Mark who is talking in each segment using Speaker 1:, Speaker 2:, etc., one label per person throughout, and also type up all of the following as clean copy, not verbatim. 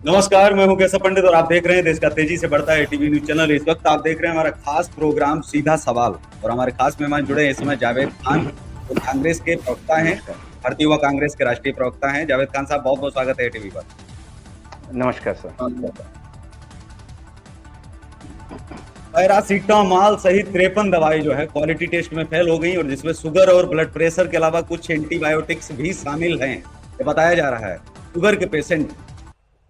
Speaker 1: नमस्कार, मैं हूं कैसा पंडित और आप देख रहे हैं देश का तेजी से बढ़ता है टीवी न्यूज चैनल। इस वक्त आप देख रहे हैं हमारा खास प्रोग्राम सीधा सवाल और हमारे खास मेहमान जुड़े हैं इस समय जावेद खान, जो कांग्रेस के प्रवक्ता हैं,
Speaker 2: नमस्कार।
Speaker 1: भारतीय युवा कांग्रेस के राष्ट्रीय प्रवक्ता हैं। जावेद खान साहब, बहुत बहुत स्वागत है टीवी पर।
Speaker 2: नमस्कार सर।
Speaker 1: पैरासीटामोल सहित 53 दवाई जो है क्वालिटी टेस्ट में फेल हो गई और जिसमें शुगर और ब्लड प्रेशर के अलावा कुछ एंटीबायोटिक्स भी शामिल हैं, ये बताया जा रहा है। शुगर के पेशेंट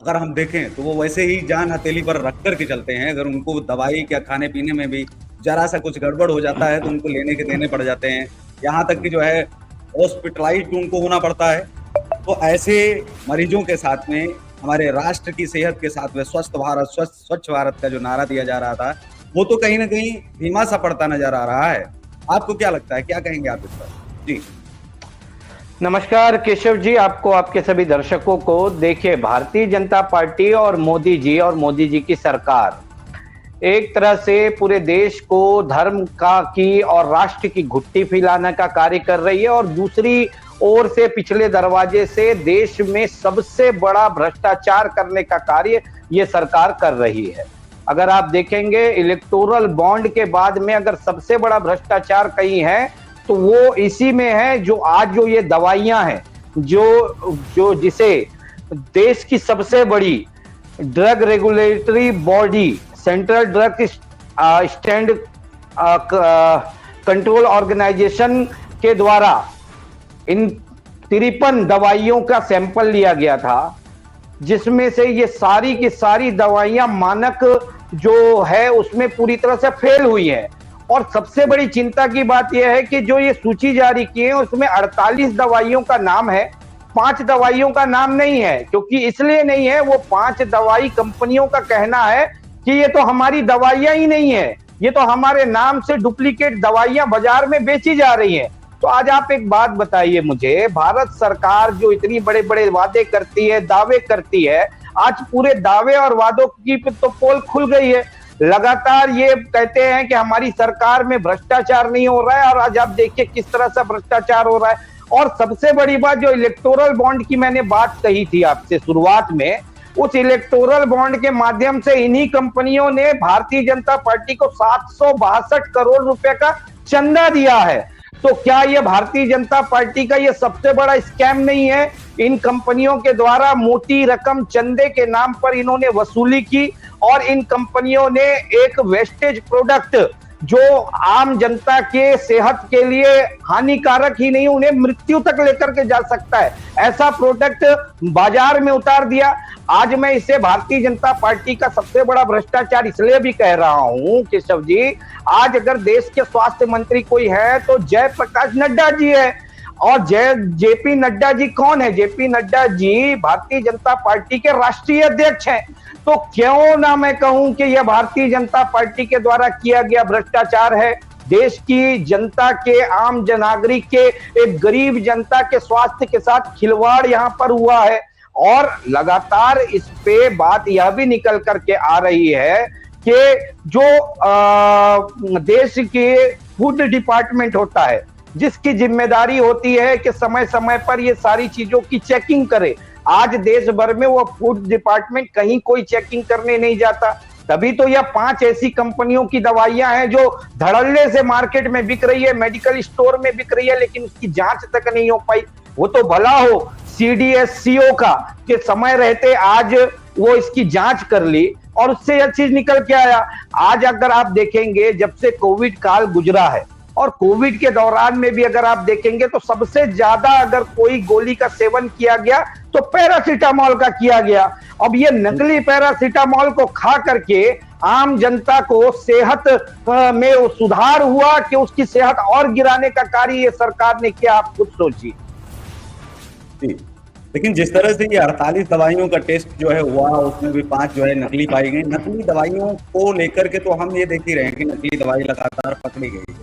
Speaker 1: अगर हम देखें तो वो वैसे ही जान हथेली पर रख कर के चलते हैं। अगर उनको दवाई क्या खाने पीने में भी जरा सा कुछ गड़बड़ हो जाता है तो उनको लेने के देने पड़ जाते हैं, यहाँ तक कि जो है हॉस्पिटलाइज उनको होना पड़ता है। तो ऐसे मरीजों के साथ में हमारे राष्ट्र की सेहत के साथ में स्वस्थ भारत स्वच्छ भारत का जो नारा दिया जा रहा था, वो तो कहीं ना कहीं धीमा सा पड़ता नजर आ रहा है। आपको क्या लगता है, क्या कहेंगे आप इस पर? जी
Speaker 2: नमस्कार केशव जी, आपको, आपके सभी दर्शकों को। देखिए, भारतीय जनता पार्टी और मोदी जी की सरकार एक तरह से पूरे देश को धर्म की और राष्ट्र की घुट्टी फैलाने का कार्य कर रही है और दूसरी ओर से पिछले दरवाजे से देश में सबसे बड़ा भ्रष्टाचार करने का कार्य ये सरकार कर रही है। अगर आप देखेंगे, इलेक्टोरल बॉन्ड के बाद में अगर सबसे बड़ा भ्रष्टाचार कहीं है तो वो इसी में है। जो ये दवाइयां हैं, जो जिसे देश की सबसे बड़ी drug regulatory body central drug stand control organisation के द्वारा इन 53 दवाइयों का सैंपल लिया गया था, जिसमें से ये सारी की सारी दवाइयां मानक जो है उसमें पूरी तरह से फेल हुई है। और सबसे बड़ी चिंता की बात यह है कि जो ये सूची जारी की है उसमें 48 दवाइयों का नाम है, 5 दवाइयों का नाम नहीं है। क्योंकि इसलिए नहीं है, वो 5 दवाई कंपनियों का कहना है कि ये तो हमारी दवाइयां ही नहीं है, ये तो हमारे नाम से डुप्लीकेट दवाइयां बाजार में बेची जा रही हैं। तो आज आप एक बात बताइए मुझे, भारत सरकार जो इतनी बड़े बड़े वादे करती है, दावे करती है, आज पूरे दावे और वादों की तो पोल खुल गई है। लगातार ये कहते हैं कि हमारी सरकार में भ्रष्टाचार नहीं हो रहा है और आज आप देखिए किस तरह से भ्रष्टाचार हो रहा है। और सबसे बड़ी बात, जो इलेक्टोरल बॉन्ड की मैंने बात कही थी आपसे शुरुआत में, उस इलेक्टोरल बॉन्ड के माध्यम से इन्हीं कंपनियों ने भारतीय जनता पार्टी को 762 करोड़ रुपए का चंदा दिया है। तो क्या ये भारतीय जनता पार्टी का ये सबसे बड़ा स्कैम नहीं है? इन कंपनियों के द्वारा मोटी रकम चंदे के नाम पर इन्होंने वसूली की और इन कंपनियों ने एक वेस्टेज प्रोडक्ट जो आम जनता के सेहत के लिए हानिकारक ही नहीं, उन्हें मृत्यु तक लेकर के जा सकता है, ऐसा प्रोडक्ट बाजार में उतार दिया। आज मैं इसे भारतीय जनता पार्टी का सबसे बड़ा भ्रष्टाचार इसलिए भी कह रहा हूं केशव जी, आज अगर देश के स्वास्थ्य मंत्री कोई है तो जयप्रकाश नड्डा जी है। और जेपी नड्डा जी कौन है? जेपी नड्डा जी भारतीय जनता पार्टी के राष्ट्रीय अध्यक्ष हैं। तो क्यों ना मैं कहूं कि यह भारतीय जनता पार्टी के द्वारा किया गया भ्रष्टाचार है। देश की जनता के, आम नागरिक के, एक गरीब जनता के स्वास्थ्य के साथ खिलवाड़ यहां पर हुआ है। और लगातार इस पे बात यह भी निकल करके आ रही है कि जो देश के फूड डिपार्टमेंट होता है, जिसकी जिम्मेदारी होती है कि समय समय पर ये सारी चीजों की चेकिंग करे, आज देश भर में वो फूड डिपार्टमेंट कहीं कोई चेकिंग करने नहीं जाता। तभी तो यह 5 ऐसी कंपनियों की दवाइयां हैं जो धड़ल्ले से मार्केट में बिक रही है, मेडिकल स्टोर में बिक रही है, लेकिन उसकी जांच तक नहीं हो पाई। वो तो भला हो सीडीएससीओ का कि समय रहते आज वो इसकी जांच कर ली और उससे यह चीज निकल के आया। आज अगर आप देखेंगे, जब से कोविड काल गुजरा है और कोविड के दौरान में भी अगर आप देखेंगे तो सबसे ज्यादा अगर कोई गोली का सेवन किया गया तो पैरासीटामोल का किया गया। अब ये नकली पैरासीटामोल को खा करके आम जनता को सेहत में सुधार हुआ कि उसकी सेहत और गिराने का कार्य ये सरकार ने किया? आप खुद सोचिए।
Speaker 1: लेकिन जिस तरह से ये 48 दवाइयों का टेस्ट जो है हुआ, उसमें भी 5 जो है नकली पाई गई। नकली दवाइयों को लेकर के तो हम ये देख ही रहे हैं कि नकली दवाई लगातार पकड़ी गई है,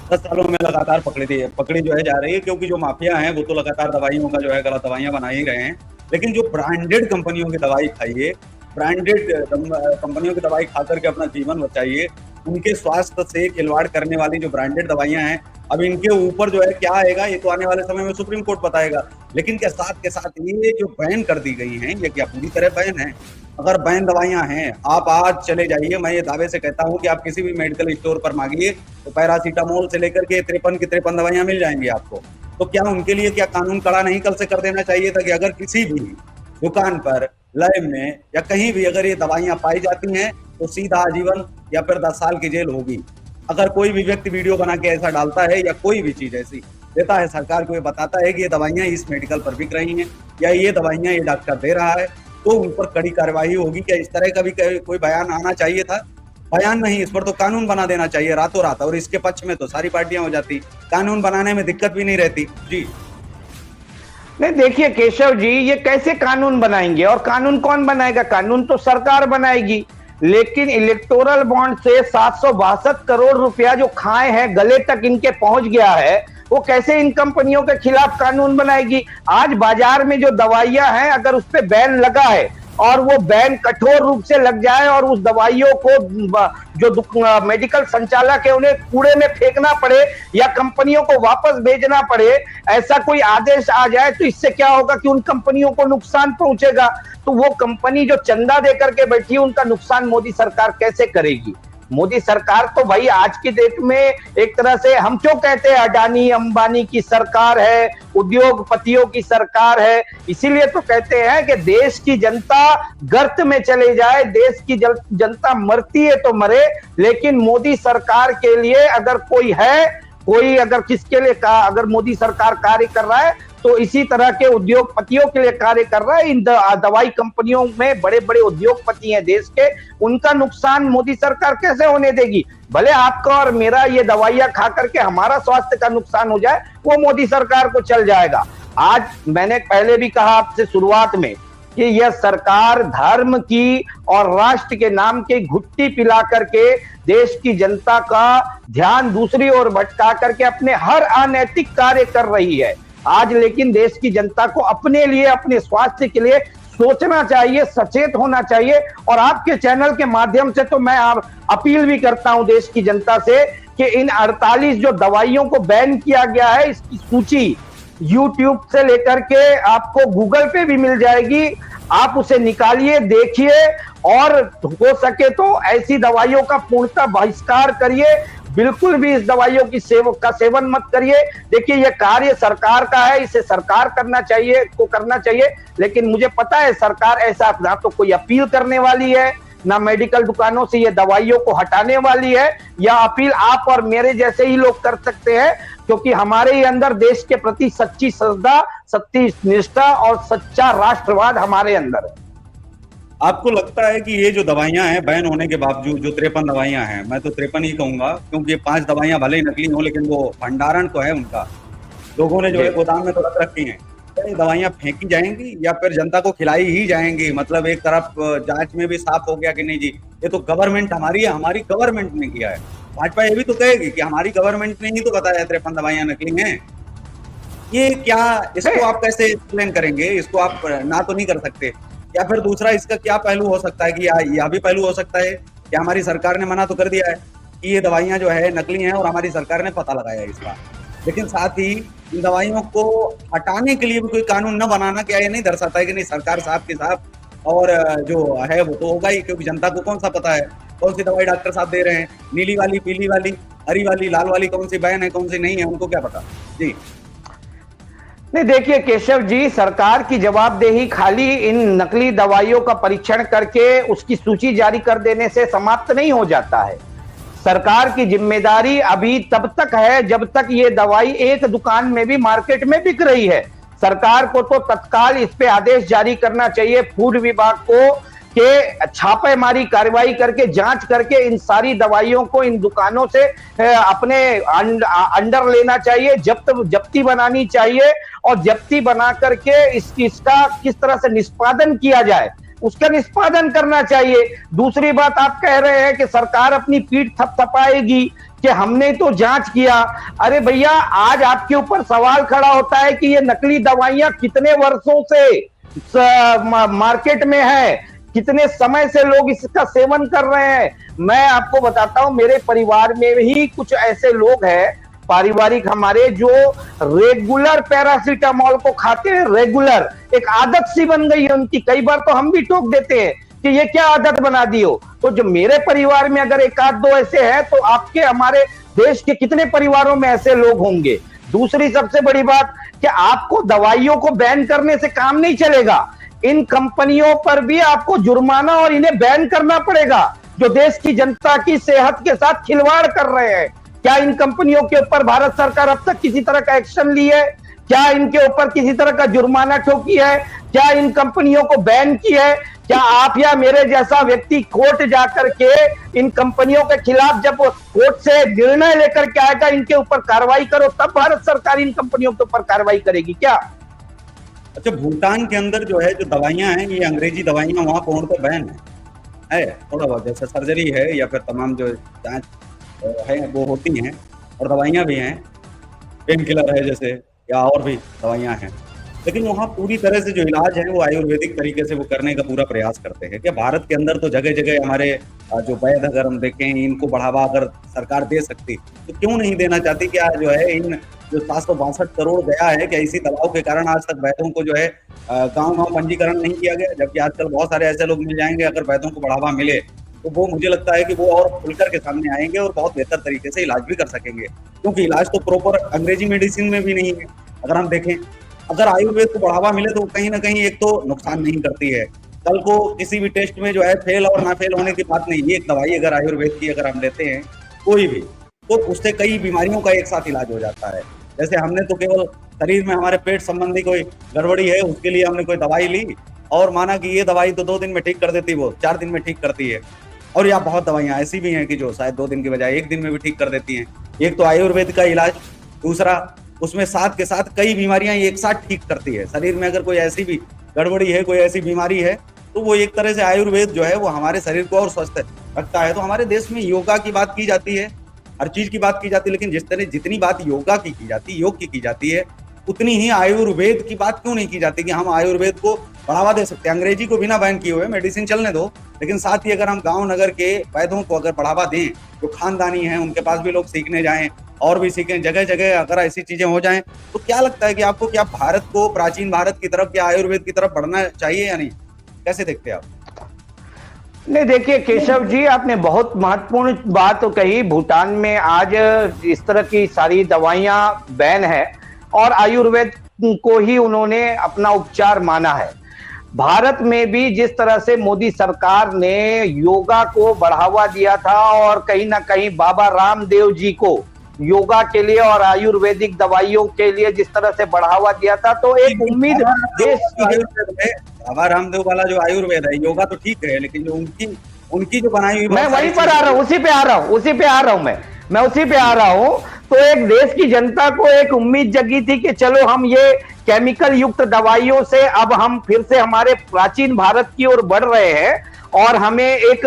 Speaker 1: 10 सालों में लगातार पकड़ी जो है जा रही है, क्योंकि जो माफिया हैं वो तो लगातार दवाइयों का जो है गलत दवाइयां बना ही रहे हैं। लेकिन जो ब्रांडेड कंपनियों की दवाई खाइए, ब्रांडेड कंपनियों की दवाई खा करके अपना जीवन बचाइए, उनके स्वास्थ्य से खिलवाड़ करने वाली जो ब्रांडेड दवाइयां हैं, अब इनके ऊपर जो है क्या आएगा ये तो आने वाले समय में सुप्रीम कोर्ट बताएगा। लेकिन क्या साथ के साथ ये जो बैन कर दी गई हैं, ये क्या पूरी तरह बैन है? अगर बैन दवाइयां हैं, आप आज चले जाइए, मैं ये दावे से कहता हूं कि आप किसी भी मेडिकल स्टोर पर मांगिए तो पैरासीटामोल से लेकर के 53 की 53 दवाइयां मिल जाएंगी आपको। तो क्या उनके लिए क्या कानून कड़ा नहीं कल से कर देना चाहिए था कि अगर किसी भी दुकान पर, लैब में या कहीं भी अगर ये दवाइयां पाई जाती हैं तो सीधा आजीवन या फिर 10 साल की जेल होगी। अगर कोई भी व्यक्ति वीडियो बना के ऐसा डालता है या कोई भी चीज ऐसी देता है सरकार को, ये बताता है कि ये दवाइयां इस मेडिकल पर बिक रही हैं या ये दवाइयां ये डॉक्टर दे रहा है, तो उन पर कड़ी कार्रवाई होगी। क्या इस तरह का भी कोई बयान आना चाहिए था? बयान नहीं, इस पर तो कानून बना देना चाहिए रातों रात, और इसके पक्ष में तो सारी पार्टियां हो जाती, कानून बनाने में दिक्कत भी नहीं रहती। जी
Speaker 2: नहीं, देखिए केशव जी, ये कैसे कानून बनाएंगे? और कानून कौन बनाएगा? कानून तो सरकार बनाएगी। लेकिन इलेक्टोरल बॉन्ड से 762 करोड़ रुपया जो खाए हैं, गले तक इनके पहुंच गया है, वो कैसे इन कंपनियों के खिलाफ कानून बनाएगी? आज बाजार में जो दवाइयां हैं, अगर उस पर बैन लगा है और वो बैन कठोर रूप से लग जाए और उस दवाइयों को जो मेडिकल संचालक है उन्हें कूड़े में फेंकना पड़े या कंपनियों को वापस भेजना पड़े, ऐसा कोई आदेश आ जाए, तो इससे क्या होगा कि उन कंपनियों को नुकसान पहुंचेगा। तो वो कंपनी जो चंदा देकर के बैठी है, उनका नुकसान मोदी सरकार कैसे करेगी? मोदी सरकार तो भाई आज की डेट में एक तरह से, हम क्यों कहते हैं अडानी अंबानी की सरकार है, उद्योगपतियों की सरकार है, इसीलिए तो कहते हैं कि देश की जनता गर्त में चले जाए, देश की जनता मरती है तो मरे, लेकिन मोदी सरकार के लिए अगर कोई है, कोई अगर किसके लिए अगर मोदी सरकार कार्य कर रहा है तो इसी तरह के उद्योगपतियों के लिए कार्य कर रहा है। इन दवाई कंपनियों में बड़े बड़े उद्योगपति हैं देश के, उनका नुकसान मोदी सरकार कैसे होने देगी? भले आपका और मेरा ये दवाइयां खा करके हमारा स्वास्थ्य का नुकसान हो जाए, वो मोदी सरकार को चल जाएगा। आज मैंने पहले भी कहा आपसे शुरुआत में कि यह सरकार धर्म की और राष्ट्र के नाम की घुट्टी पिला करके देश की जनता का ध्यान दूसरी ओर भटका करके अपने हर अनैतिक कार्य कर रही है। आज लेकिन देश की जनता को अपने लिए, अपने स्वास्थ्य के लिए सोचना चाहिए, सचेत होना चाहिए। और आपके चैनल के माध्यम से तो मैं अपील भी करता हूं देश की जनता से कि इन 48 जो दवाइयों को बैन किया गया है, इसकी सूची YouTube से लेकर के आपको गूगल पे भी मिल जाएगी, आप उसे निकालिए, देखिए, और हो सके तो ऐसी दवाइयों का पूर्णतः बहिष्कार करिए। बिल्कुल भी इस दवाइयों की सेवन मत करिए। देखिए, यह कार्य सरकार का है, इसे सरकार करना चाहिए, लेकिन मुझे पता है सरकार ऐसा ना तो कोई अपील करने वाली है, ना मेडिकल दुकानों से ये दवाइयों को हटाने वाली है। या अपील आप और मेरे जैसे ही लोग कर सकते हैं, क्योंकि हमारे ही अंदर देश के प्रति सच्ची श्रद्धा, सच्ची निष्ठा और सच्चा राष्ट्रवाद हमारे अंदर है।
Speaker 1: आपको लगता है कि ये जो दवाइयां हैं बैन होने के बावजूद, जो 53 दवाइयां हैं, मैं तो 53 ही कहूंगा, क्योंकि 5 दवाइयां भले ही नकली हो लेकिन वो भंडारण तो है उनका, लोगों ने जो है गोदाम में तो रख रखी हैं, ये दवाइयां फेंकी जाएंगी या फिर जनता को खिलाई ही जाएंगी? मतलब एक तरफ जांच में भी साफ हो गया कि नहीं जी, ये तो गवर्नमेंट हमारी है, हमारी गवर्नमेंट ने किया है। भाजपा ये भी तो कहेगी कि हमारी गवर्नमेंट ने ही तो बताया 53 दवाइयां नकली हैं। ये क्या, इसको आप कैसे एक्सप्लेन करेंगे? इसको आप ना तो नहीं कर सकते। या फिर दूसरा इसका क्या पहलू हो सकता है कि यह भी पहलू हो सकता है कि हमारी सरकार ने मना तो कर दिया है कि ये दवाइयां जो है नकली हैं और हमारी सरकार ने पता लगाया इसका, लेकिन साथ ही इन दवाइयों को हटाने के लिए भी कोई कानून न बनाना, क्या ये नहीं दर्शाता है कि नहीं सरकार साहब के साथ और जो है वो तो होगा ही, क्योंकि जनता को कौन सा पता है कौन सी दवाई डॉक्टर साहब दे रहे हैं, नीली वाली, पीली वाली, हरी वाली, लाल वाली, कौन सी बैन है कौन सी नहीं है, उनको क्या पता? जी
Speaker 2: नहीं, देखिए केशव जी, सरकार की जवाबदेही खाली इन नकली दवाइयों का परीक्षण करके उसकी सूची जारी कर देने से समाप्त नहीं हो जाता है। सरकार की जिम्मेदारी अभी तब तक है जब तक ये दवाई एक दुकान में भी मार्केट में बिक रही है। सरकार को तो तत्काल इस पे आदेश जारी करना चाहिए, फूड विभाग को, के छापेमारी कार्रवाई करके जांच करके इन सारी दवाइयों को इन दुकानों से अपने अंडर लेना चाहिए, जब्ती बनानी चाहिए और जब्ती बना करके इसका किस तरह से निष्पादन किया जाए उसका निष्पादन करना चाहिए। दूसरी बात, आप कह रहे हैं कि सरकार अपनी पीठ थपथपाएगी कि हमने तो जांच किया। अरे भैया, आज आपके ऊपर सवाल खड़ा होता है कि ये नकली दवाइयां कितने वर्षों से मार्केट में है, कितने समय से लोग इसका सेवन कर रहे हैं। मैं आपको बताता हूं, मेरे परिवार में ही कुछ ऐसे लोग हैं, पारिवारिक हमारे, जो रेगुलर पैरासीटामोल को खाते हैं, रेगुलर, एक आदत सी बन गई है उनकी। कई बार तो हम भी टोक देते हैं कि ये क्या आदत बना दी हो। तो जो मेरे परिवार में अगर एक आध दो ऐसे हैं, तो आपके हमारे देश के कितने परिवारों में ऐसे लोग होंगे। दूसरी सबसे बड़ी बात कि आपको दवाइयों को बैन करने से काम नहीं चलेगा, इन कंपनियों पर भी आपको जुर्माना और इन्हें बैन करना पड़ेगा, जो देश की जनता की सेहत के साथ खिलवाड़ कर रहे हैं। क्या इन कंपनियों के ऊपर भारत सरकार अब तक किसी तरह का एक्शन ली है? क्या इनके ऊपर किसी तरह का जुर्माना ठोकी है? क्या इन कंपनियों को बैन की है? क्या आप या मेरे जैसा व्यक्ति कोर्ट जाकर के इन कंपनियों के खिलाफ जब कोर्ट से निर्णय लेकर के आएगा, इनके ऊपर कार्रवाई करो, तब भारत सरकार इन कंपनियों के ऊपर कार्रवाई करेगी क्या?
Speaker 1: अच्छा, भूटान के अंदर जो है, जो दवाइयां हैं, ये अंग्रेजी दवाइयां वहां पूर्णतः बैन है। थोड़ा बहुत जैसे सर्जरी है या फिर तमाम जो जांच है वो होती हैं, और दवाइयां भी हैं, पेन किलर है जैसे, या और भी दवाइयां हैं, लेकिन वहाँ पूरी तरह से जो इलाज है वो आयुर्वेदिक तरीके से वो करने का पूरा प्रयास करते हैं। क्या भारत के अंदर तो जगह जगह हमारे जो वैद्य, अगर हम देखें, इनको बढ़ावा अगर सरकार दे सकती तो क्यों नहीं देना चाहती? क्या जो है इन जो 762 करोड़ गया है, क्या इसी दबाव के कारण आज तक वैद्यों को जो है गाँव पंजीकरण नहीं किया गया? जबकि आजकल बहुत सारे ऐसे लोग मिल जाएंगे, अगर वैद्यों को बढ़ावा मिले तो वो, मुझे लगता है कि वो और खुलकर के सामने आएंगे और बहुत बेहतर तरीके से इलाज भी कर सकेंगे, क्योंकि इलाज तो प्रॉपर अंग्रेजी मेडिसिन में भी नहीं है। अगर हम देखें, अगर आयुर्वेद को बढ़ावा मिले तो कहीं ना कहीं एक तो नुकसान नहीं करती है, कल को किसी भी टेस्ट में जो है फेल और ना फेल होने की बात नहीं। ये एक दवाई अगर आयुर्वेद की अगर हम लेते हैं कोई भी, तो उससे कई बीमारियों का एक साथ इलाज हो जाता है। जैसे हमने तो केवल शरीर में हमारे पेट संबंधी कोई गड़बड़ी है, उसके लिए हमने कोई दवाई ली और माना कि ये दवाई तो 2 दिन में ठीक कर देती, वो 4 दिन में ठीक करती है। और या बहुत दवाइयां ऐसी भी हैं कि जो शायद 2 दिन की बजाय 1 दिन में भी ठीक कर देती हैं। एक तो आयुर्वेद का इलाज, दूसरा उसमें साथ के साथ कई बीमारियां एक साथ ठीक करती है। शरीर में अगर कोई ऐसी भी गड़बड़ी है, कोई ऐसी बीमारी है, तो वो एक तरह से आयुर्वेद जो है वो हमारे शरीर को और स्वस्थ रखता है। तो हमारे देश में योगा की बात की जाती है, हर चीज की बात की जाती है, लेकिन जिस तरह जितनी बात योगा की जाती है, योग की जाती है, उतनी ही आयुर्वेद की बात क्यों नहीं की जाती कि हम आयुर्वेद को बढ़ावा दे सकते हैं? अंग्रेजी को बिना बैन किए हुए मेडिसिन चलने दो, लेकिन साथ ही अगर हम गांव नगर के वैद्यों को अगर बढ़ावा दें, जो खानदानी हैं उनके पास भी लोग सीखने जाएं और भी सीखें, जगह जगह अगर ऐसी चीजें हो जाएं, तो क्या लगता है कि आपको, क्या भारत को, प्राचीन भारत की तरफ, क्या आयुर्वेद की तरफ बढ़ना चाहिए या नहीं? कैसे देखते हैं आप?
Speaker 2: नहीं, देखिए केशव जी, आपने बहुत महत्वपूर्ण बात तो कही। भूटान में आज इस तरह की सारी दवाइयां बैन है और आयुर्वेद को ही उन्होंने अपना उपचार माना है। भारत में भी जिस तरह से मोदी सरकार ने योगा को बढ़ावा दिया था और कहीं ना कहीं बाबा रामदेव जी को योगा के लिए और आयुर्वेदिक दवाइयों के लिए जिस तरह से बढ़ावा दिया था, तो एक उम्मीद देश
Speaker 1: बाबा रामदेव वाला जो आयुर्वेद है, योगा तो ठीक है, लेकिन जो उनकी जो बनाई हुई,
Speaker 2: मैं वहीं पर आ रहा हूँ, उसी पे आ रहा हूँ मैं उसी पे आ रहा हूँ। तो एक देश की जनता को एक उम्मीद जगी थी कि चलो हम ये केमिकल युक्त दवाइयों से अब हम फिर से हमारे प्राचीन भारत की ओर बढ़ रहे हैं और हमें एक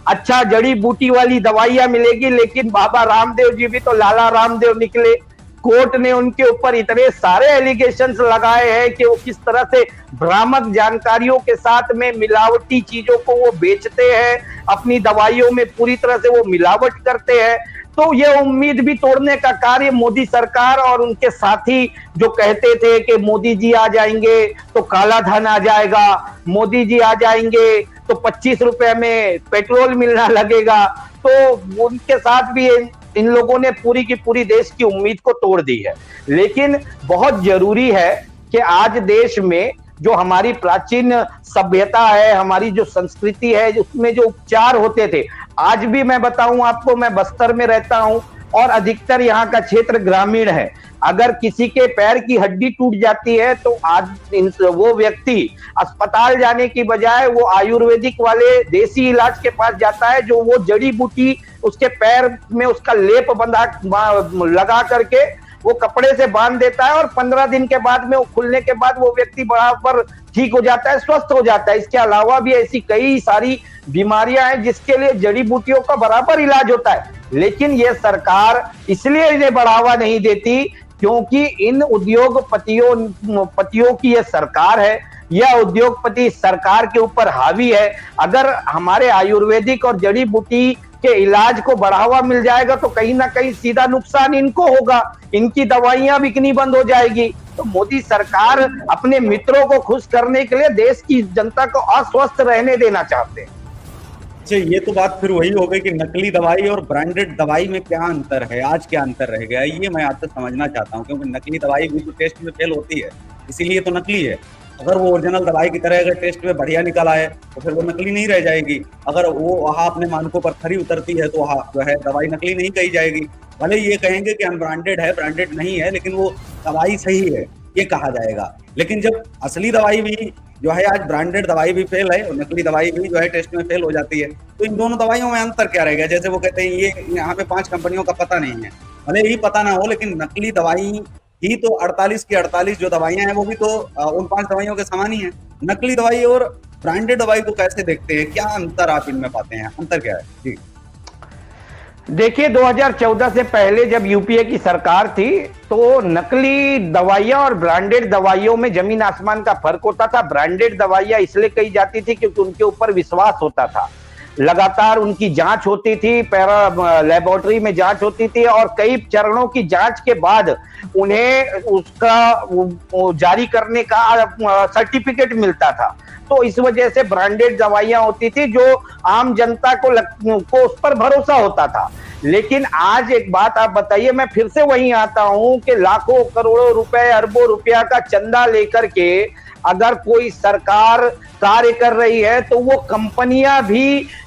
Speaker 2: अच्छा जड़ी बूटी वाली दवाइयां मिलेगी। लेकिन बाबा रामदेव जी भी तो लाला रामदेव निकले। कोर्ट ने उनके ऊपर इतने सारे एलिगेशंस लगाए हैं कि वो किस तरह से भ्रामक जानकारियों के साथ में मिलावटी चीजों को वो बेचते हैं, अपनी दवाइयों में पूरी तरह से वो मिलावट करते हैं। तो ये उम्मीद भी तोड़ने का कार्य मोदी सरकार और उनके साथी जो कहते थे कि मोदी जी आ जाएंगे तो काला धन आ जाएगा, मोदी जी आ जाएंगे तो 25 रुपए में पेट्रोल मिलना लगेगा, तो उनके साथ भी इन लोगों ने पूरी की पूरी देश की उम्मीद को तोड़ दी है। लेकिन बहुत जरूरी है कि आज देश में जो हमारी प्राचीन सभ्यता है, हमारी जो संस्कृति है, उसमें जो उपचार होते थे, आज भी मैं बताऊं आपको, मैं बस्तर में रहता हूं और अधिकतर यहाँ का क्षेत्र ग्रामीण है। अगर किसी के पैर की हड्डी टूट जाती है तो आज वो व्यक्ति अस्पताल जाने की बजाय वो आयुर्वेदिक वाले देसी इलाज के पास जाता है, जो वो जड़ी बूटी उसके पैर में उसका लेप लगा करके वो कपड़े से बांध देता है और 15 दिन के बाद में वो खुलने के बाद वो व्यक्ति बराबर ठीक हो जाता है, स्वस्थ हो जाता है। इसके अलावा भी ऐसी कई सारी बीमारियां हैं जिसके लिए जड़ी बूटियों का बराबर इलाज होता है। लेकिन ये सरकार इसलिए इन्हें बढ़ावा नहीं देती क्योंकि इन उद्योगपतियों की ये सरकार है यह उद्योगपति सरकार के ऊपर हावी है। अगर हमारे आयुर्वेदिक और जड़ी बूटी के इलाज को बढ़ावा मिल जाएगा तो कहीं ना कहीं सीधा नुकसान इनको होगा, इनकी दवाइयां बिकनी बंद हो जाएगी। तो मोदी सरकार अपने मित्रों को खुश करने के लिए देश की जनता को अस्वस्थ रहने देना चाहते हैं।
Speaker 1: अच्छा, ये तो बात फिर वही हो गई कि नकली दवाई और ब्रांडेड दवाई में क्या अंतर है, आज क्या अंतर रह गया, ये मैं आपसे समझना चाहता हूँ। क्योंकि नकली दवाई भी तो टेस्ट में फेल होती है, इसीलिए तो नकली है। अगर वो ओरिजिनल दवाई की तरह अगर टेस्ट में बढ़िया निकल आए तो फिर वो नकली नहीं रह जाएगी। अगर वो वहाँ अपने मानकों पर खरी उतरती है तो वहाँ जो है दवाई नकली नहीं कही जाएगी। भले ये कहेंगे कि अनब्रांडेड है, ब्रांडेड नहीं है, लेकिन वो दवाई सही है ये कहा जाएगा। लेकिन जब असली दवाई भी जो है, आज ब्रांडेड दवाई भी फेल है और नकली दवाई भी जो है टेस्ट में फेल हो जाती है, तो इन दोनों दवाइयों में अंतर क्या रहेगा? जैसे वो कहते हैं ये यहाँ पे 5 कंपनियों का पता नहीं है, भले ही पता ना हो, लेकिन नकली दवाई ही तो 48 की 48 जो दवाइयां हैं वो भी तो उन 5 दवाइयों के समान ही है। नकली दवाई और ब्रांडेड दवाई को कैसे देखते हैं, क्या अंतर आप इनमें पाते हैं, अंतर क्या है जी?
Speaker 2: देखिए 2014 से पहले जब यूपीए की सरकार थी तो नकली दवाइयां और ब्रांडेड दवाइयों में जमीन आसमान का फर्क होता था। ब्रांडेड दवाइयां इसलिए कही जाती थी क्योंकि उनके ऊपर विश्वास होता था, लगातार उनकी जांच होती थी, पैरा लेबोरेटरी में जांच होती थी और कई चरणों की जांच के बाद उन्हें उसका जारी करने का सर्टिफिकेट मिलता था। तो इस वजह से ब्रांडेड दवाइयां होती थी जो आम जनता को उस पर भरोसा होता था। लेकिन आज एक बात आप बताइए, मैं फिर से वहीं आता हूं कि लाखों करोड़ों रुपए, अरबों रुपया का चंदा लेकर के अगर कोई सरकार कार्य कर रही है तो वो कंपनियां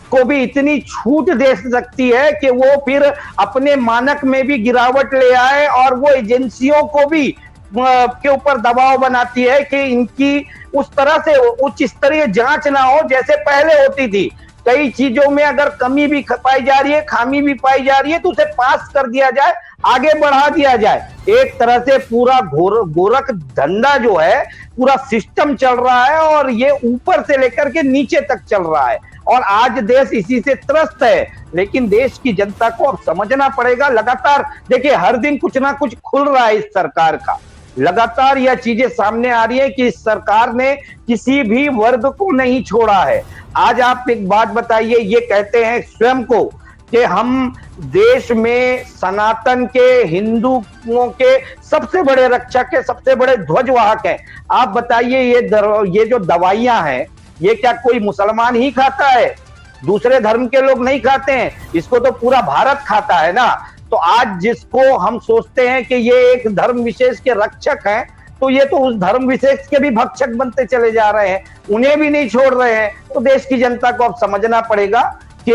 Speaker 2: को भी इतनी छूट दे सकती है कि वो फिर अपने मानक में भी गिरावट ले आए और वो एजेंसियों को भी के ऊपर दबाव बनाती है कि इनकी उस तरह से उच्च स्तरीय जांच ना हो जैसे पहले होती थी। कई चीजों में अगर कमी भी पाई जा रही है, खामी भी पाई जा रही है तो उसे पास कर दिया जाए, आगे बढ़ा दिया जाए। एक तरह से पूरा गोरख धंधा जो है, पूरा सिस्टम चल रहा है और ये ऊपर से लेकर के नीचे तक चल रहा है और आज देश इसी से त्रस्त है। लेकिन देश की जनता को अब समझना पड़ेगा। लगातार देखिए हर दिन कुछ ना कुछ खुल रहा है इस सरकार का, लगातार यह चीजें सामने आ रही है कि इस सरकार ने किसी भी वर्ग को नहीं छोड़ा है। आज आप एक बात बताइए, ये कहते हैं स्वयं को कि हम देश में सनातन के, हिंदुओं के सबसे बड़े रक्षक है, सबसे बड़े ध्वजवाहक हैं। आप बताइए ये जो दवाइयां हैं ये क्या कोई मुसलमान ही खाता है? दूसरे धर्म के लोग नहीं खाते हैं, इसको तो पूरा भारत खाता है ना। तो आज जिसको हम सोचते हैं कि ये एक धर्म विशेष के रक्षक हैं, तो ये तो उस धर्म विशेष के भी भक्षक बनते चले जा रहे हैं, उन्हें भी नहीं छोड़ रहे हैं। तो देश की जनता को अब समझना पड़ेगा कि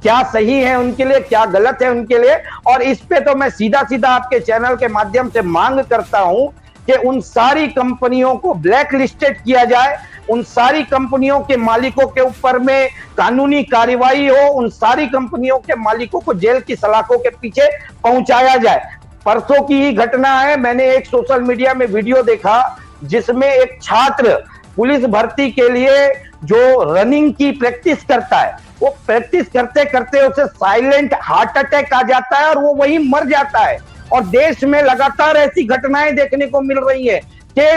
Speaker 2: क्या सही है उनके लिए, क्या गलत है उनके लिए। और इस पे तो मैं सीधा सीधा आपके चैनल के माध्यम से मांग करता हूं कि उन सारी कंपनियों को ब्लैक लिस्टेड किया जाए, उन सारी कंपनियों के मालिकों के ऊपर में कानूनी कार्रवाई हो, उन सारी कंपनियों के मालिकों को जेल की सलाखों के पीछे पहुंचाया जाए। परसों की ही घटना है, मैंने एक सोशल मीडिया में वीडियो देखा जिसमें एक छात्र पुलिस भर्ती के लिए जो रनिंग की प्रैक्टिस करता है, वो प्रैक्टिस करते करते उसे साइलेंट हार्ट अटैक आ जाता है और वो वहीं मर जाता है। और देश में लगातार ऐसी घटनाएं देखने को मिल रही है कि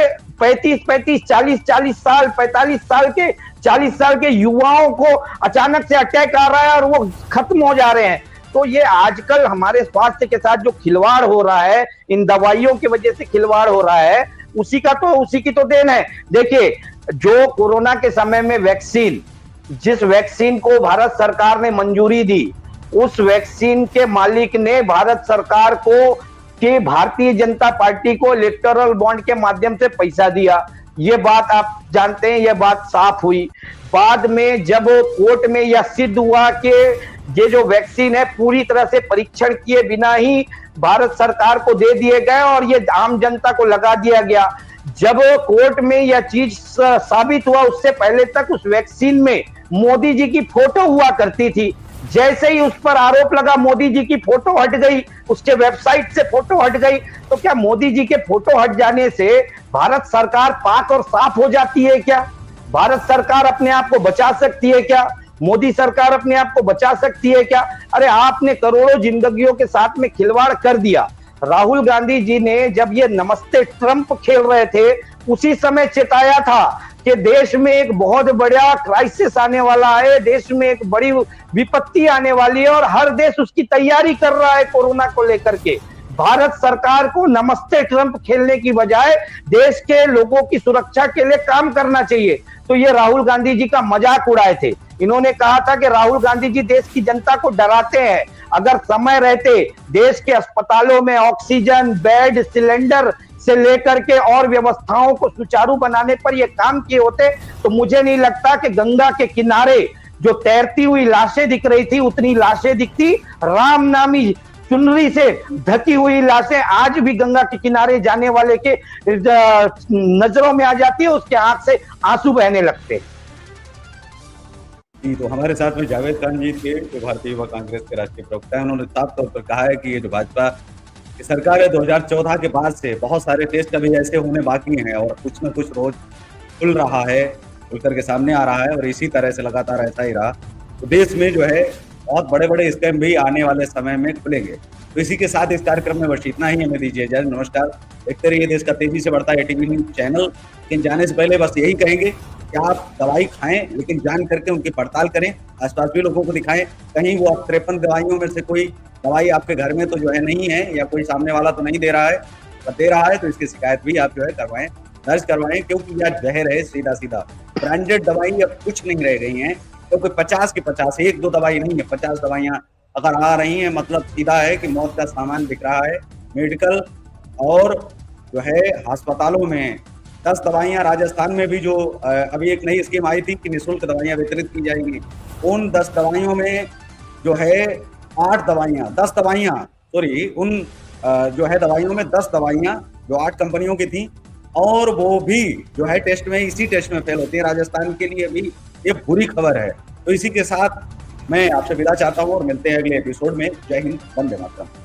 Speaker 2: 35-35, 40-40 साल, 45 साल के, 40 साल के युवाओं को अचानक से अटैक आ रहा है और वो खत्म हो जा रहे हैं। तो ये आजकल हमारे स्वास्थ्य के साथ जो खिलवाड़ हो रहा है, इन दवाइयों की वजह से खिलवाड़ हो रहा है, उसी की तो देन है। देखिए जो कोरोना के समय में वैक्सीन, जिस वैक्सीन को भारत सरकार ने मंजूरी दी, उस वैक्सीन के मालिक ने भारत सरकार को कि भारतीय जनता पार्टी को इलेक्टोरल बॉन्ड के माध्यम से पैसा दिया। ये बात आप जानते हैं, ये बात साफ हुई। बाद में जब कोर्ट में यह सिद्ध हुआ कि ये जो वैक्सीन है पूरी तरह से परीक्षण किए बिना ही भारत सरकार को दे दिए गए और ये आम जनता को लगा दिया गया। जब कोर्ट में यह चीज साबित हुआ, उससे पहले तक उस वैक्सीन में मोदी जी की फोटो हुआ करती थी। जैसे ही उस पर आरोप लगा, मोदी जी की फोटो हट गई, उसके वेबसाइट से फोटो हट गई। तो क्या मोदी जी के फोटो हट जाने से भारत सरकार पाक और साफ हो जाती है क्या? भारत सरकार अपने आप को बचा सकती है क्या? मोदी सरकार अपने आप को बचा सकती है क्या? अरे आपने करोड़ों जिंदगियों के साथ में खिलवाड़ कर दिया। राहुल गांधी जी ने जब ये नमस्ते ट्रंप खेल रहे थे, उसी समय चेताया था कि देश में एक बहुत बड़ा क्राइसिस आने वाला है, देश में एक बड़ी विपत्ति आने वाली है और हर देश उसकी तैयारी कर रहा है कोरोना को लेकर के। भारत सरकार को नमस्ते ट्रंप खेलने की बजाय देश के लोगों की सुरक्षा के लिए काम करना चाहिए। तो ये राहुल गांधी जी का मजाक उड़ाए थे। इन्होंने कहा था कि राहुल गांधी जी देश की जनता को डराते हैं। अगर समय रहते देश के अस्पतालों में ऑक्सीजन, बेड, सिलेंडर से लेकर के और व्यवस्थाओं को सुचारू बनाने पर ये काम किए होते तो मुझे नहीं लगता कि गंगा के किनारे जो तैरती हुई लाशें दिख रही थी उतनी लाशें दिखती। राम नामी चुनरी से ढकी हुई लाशें आज भी गंगा के किनारे जाने वाले के नजरों में आ जाती है, उसके आंख से आंसू बहने लगते।
Speaker 1: जी, तो हमारे साथ में जावेद खान जी थे, जो भारतीय युवा कांग्रेस के राष्ट्रीय प्रवक्ता है। उन्होंने साफ तौर पर कहा है कि ये जो भाजपा की सरकार है 2014 के बाद से बहुत सारे टेस्ट अभी ऐसे होने बाकी हैं और कुछ न कुछ रोज खुल रहा है, खुल करके सामने आ रहा है और इसी तरह से लगातार ऐसा ही रहा तो देश में जो है बहुत बड़े बड़े स्कैम भी आने वाले समय में खुलेंगे। तो इसी के साथ इस कार्यक्रम में बस इतना ही, हमें दीजिए इजाजत। नमस्कार। देखते रहिए देश का तेजी से बढ़ता है एटीवी न्यूज चैनल। लेकिन जाने से पहले बस यही कहेंगे कि आप दवाई खाएं लेकिन जान करके उनकी पड़ताल करें, आसपास भी लोगों को दिखाएं। कहीं वो 53 दवाइयों में से कोई दवाई आपके घर में तो जो है नहीं है या कोई सामने वाला तो नहीं दे रहा है, दे रहा है तो इसकी शिकायत भी आप जो है करवाएं, दर्ज करवाएं, क्योंकि यह जहर है सीधा सीधा। ब्रांडेड दवाई अब कुछ नहीं रह गई हैं, क्योंकि 50 की 50 एक दो दवाई नहीं है, 50 दवाइयां अगर आ रही हैं मतलब सीधा है कि मौत का सामान बिक रहा है। मेडिकल और जो है अस्पतालों में 10 दवाइयां, राजस्थान में भी जो अभी एक नई स्कीम आई थी कि निःशुल्क दवाइयां वितरित की जाएंगी, उन 10 दवाइयों में जो है 8 दवाइयां 10 दवाइयां सॉरी उन जो है दवाइयों में 10 दवाइयां जो 8 कंपनियों की थी और वो भी जो है टेस्ट में इसी टेस्ट में फेल होती है। राजस्थान के लिए भी ये बुरी खबर है। तो इसी के साथ मैं आपसे विदा चाहता हूँ और मिलते हैं अगले एपिसोड में। जय हिंद, वंदे मातरम।